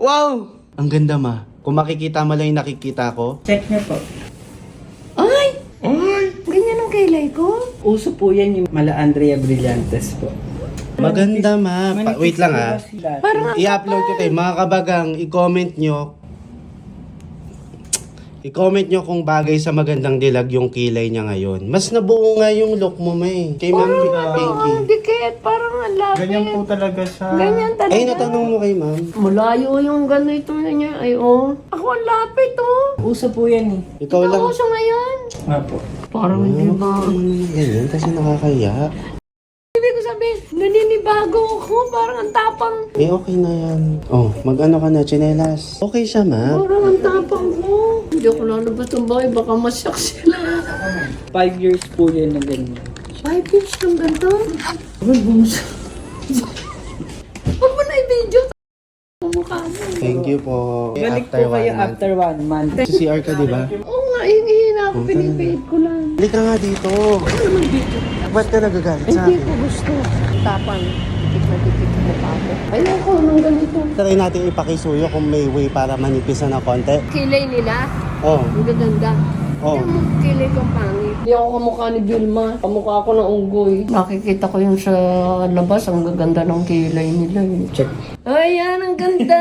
Wow! Ang ganda, ma. Kung makikita mo lang yung nakikita ko. Check niyo po. Ay! Ganyan ang kilay ko? Uso po yan yung Mala Andrea Brillantes po. Maganda, ma. Wait lang, ha. Parang ang I-upload ko tayo. Mga kabagang, i-comment nyo kung bagay sa magandang dilag yung kilay niya ngayon. Mas nabuo nga yung look mo, may. Kay Ma'am Pinky. ang dikit, parang ang lapit. Ganyan po talaga siya. Ganyan talaga. Ay, natanong mo kay Ma'am. Malayo yung ganito na niya. Ay, oh. Ako ang lapit, oh. Uso po yan eh. Ikaw lang. Ako siya ngayon. Nga po. Parang hindi ba? Ganyan, kasi nakakaya. Ibig ko sabihin, naninibago ako. Parang ang tapang. Eh, okay na yan. Oh, mag-ano ka na, chinelas. Okay siya, ma. Parang ang tapang ko. Hindi ako lalabas ng bahay. Baka masyak sila. 5 years po yan na ganyan. 5 years ng ganito. Ay, bumsa. Huwag mo na i-video. Ang mukha mo. Thank you po. Balik po kayo after 1 month. Sa CR ka, di ba? Oo nga, hihina ako. Pinipihit ko lang. Halika nga dito. Ba't ka nagagalit sa Hindi akin? ko gusto. Tapang. Dikit na mukha ko. Ayoko nung ganito. Try natin ipakisuyo kung may way para manipisan ng konti. Kilay nila. Oh, Ang gaganda. oh. Yung kilay kong pangit. Hindi ako kamukha ni Vilma. Kamukha ako ng unggoy. Nakikita ko yung sa labas. Ang gaganda ng kilay nila. Check. Ayan, ang ganda!